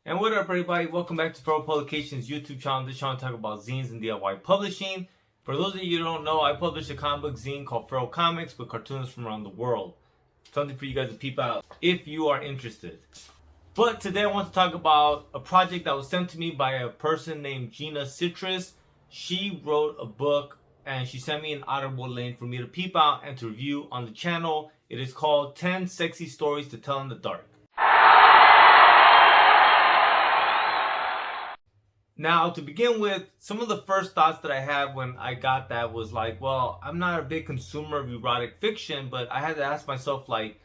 And what up, everybody? Welcome back to Feral Publications YouTube channel. This channel talk about zines and DIY publishing. For those of you who don't know, I publish a comic book zine called Feral Comics with cartoons from around the world. Something for you guys to peep out if you are interested. But today I want to talk about a project that was sent to me by a person named Jenna Citrus. She wrote a book and she sent me an audible link for me to peep out and to review on the channel. It is called 10 Sexy Stories to Tell in the Dark. Now, to begin with, some of the first thoughts that I had when I got that was like, well, I'm not a big consumer of erotic fiction, but I had to ask myself, like,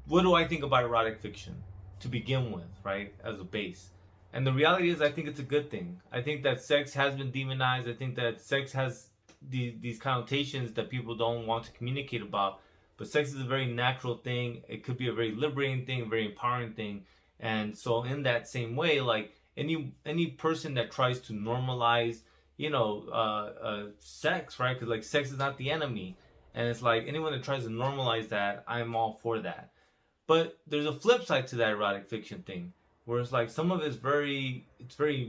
what do I think about erotic fiction to begin with, right, as a base? And the reality is, I think it's a good thing. I think that sex has been demonized. I think that sex has these connotations that people don't want to communicate about. But sex is a very natural thing. It could be a very liberating thing, a very empowering thing. And so in that same way, like, any person that tries to normalize, sex, right? Because like sex is not the enemy, and it's like anyone that tries to normalize that, I'm all for that. But there's a flip side to that erotic fiction thing, where it's like some of it's very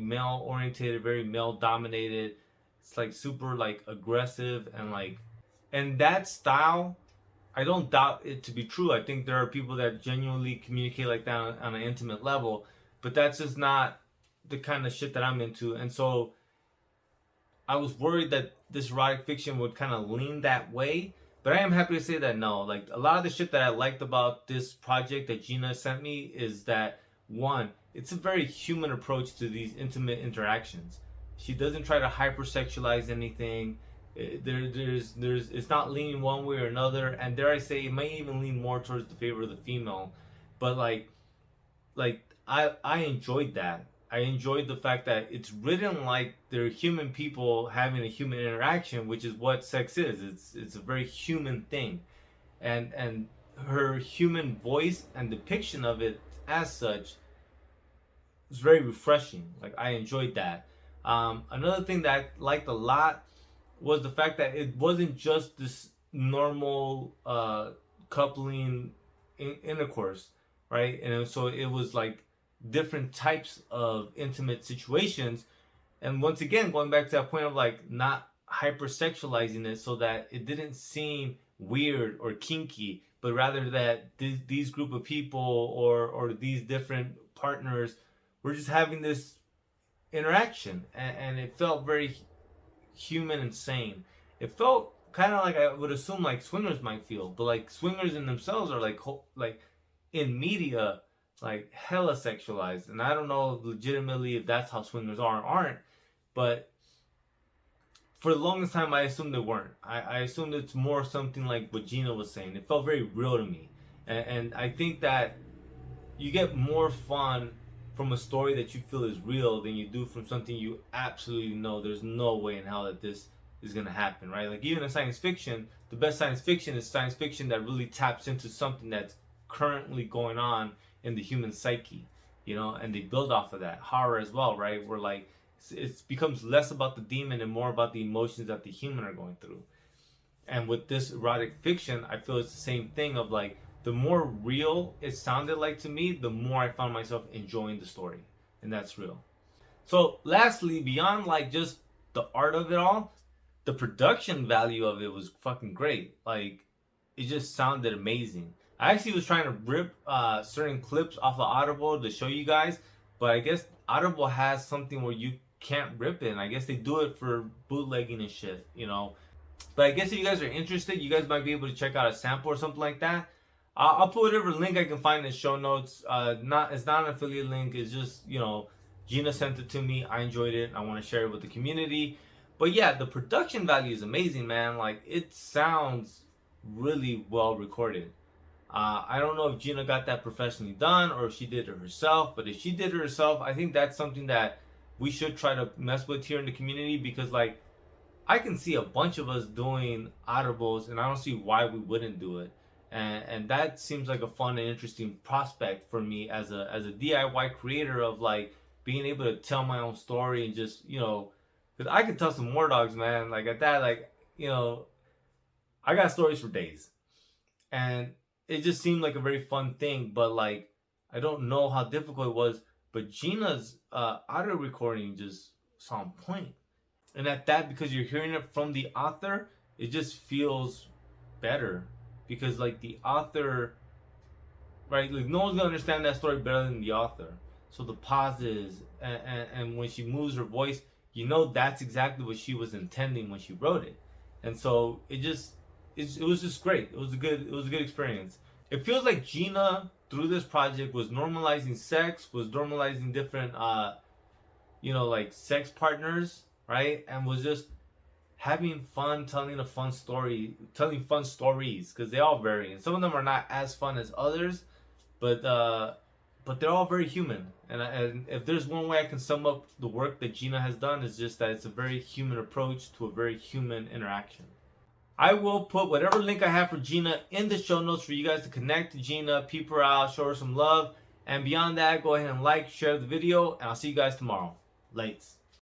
male oriented, very male dominated. It's like super like aggressive and that style. I don't doubt it to be true. I think there are people that genuinely communicate like that on an intimate level, but that's just not the kind of shit that I'm into. And so I was worried that this erotic fiction would kind of lean that way, but I am happy to say that no. Like, a lot of the shit that I liked about this project that Jenna sent me is that, one, it's a very human approach to these intimate interactions. She doesn't try to hypersexualize anything. It's not leaning one way or another, and dare I say, it might even lean more towards the favor of the female. But I enjoyed that. I enjoyed the fact that it's written like they're human people having a human interaction, which is what sex is. It's a very human thing, and her human voice and depiction of it as such was very refreshing. Like, I enjoyed that. Another thing that I liked a lot was the fact that it wasn't just this normal coupling intercourse, right? And so it was like different types of intimate situations, and once again going back to that point of like not hypersexualizing it so that it didn't seem weird or kinky, but rather that these group of people or these different partners were just having this interaction, and it felt very human and sane. It felt kind of like I would assume like swingers might feel, but like swingers in themselves are like in media like hella sexualized, and I don't know legitimately if that's how swingers are or aren't, but for the longest time I assumed they weren't. I assumed it's more something like what Gina was saying. It felt very real to me, and I think that you get more fun from a story that you feel is real than you do from something you absolutely know there's no way in hell that this is gonna happen, right? Like, even in science fiction, the best science fiction is science fiction that really taps into something that's currently going on in the human psyche, and they build off of that. Horror as well, right? Where like it becomes less about the demon and more about the emotions that the human are going through. And with this erotic fiction, I feel it's the same thing of like, the more real it sounded like to me, the more I found myself enjoying the story. And that's real. So lastly, beyond like just the art of it all, the production value of it was fucking great. Like, it just sounded amazing. I actually was trying to rip certain clips off of Audible to show you guys, but I guess Audible has something where you can't rip it, and I guess they do it for bootlegging and shit, But I guess if you guys are interested, you guys might be able to check out a sample or something like that. I'll put whatever link I can find in the show notes. It's not an affiliate link. It's just, Gina sent it to me. I enjoyed it. I want to share it with the community. But yeah, the production value is amazing, man. Like, it sounds really well recorded. I don't know if Gina got that professionally done or if she did it herself. But if she did it herself, I think that's something that we should try to mess with here in the community, because like, I can see a bunch of us doing audibles, and I don't see why we wouldn't do it. And that seems like a fun and interesting prospect for me as a DIY creator, of like being able to tell my own story and just, because I could tell some more dogs, man. Like, at that, like, I got stories for days, and it just seemed like a very fun thing. But like, I don't know how difficult it was, but Gina's audio recording just was on point. And at that, because you're hearing it from the author, it just feels better. Because like the author, right? Like no one's gonna understand that story better than the author. So the pauses and when she moves her voice, you know that's exactly what she was intending when she wrote it. And so it was just great. It was a good experience. It feels like Gina through this project was normalizing sex, was normalizing different like sex partners, right? And was just having fun telling a fun story, telling fun stories because they all vary, and some of them are not as fun as others, but they're all very human. And if there's one way I can sum up the work that Gina has done, is just that it's a very human approach to a very human interaction. I will put whatever link I have for Gina in the show notes for you guys to connect to Gina, peep her out, show her some love. And beyond that, go ahead and like, share the video, and I'll see you guys tomorrow. Lates.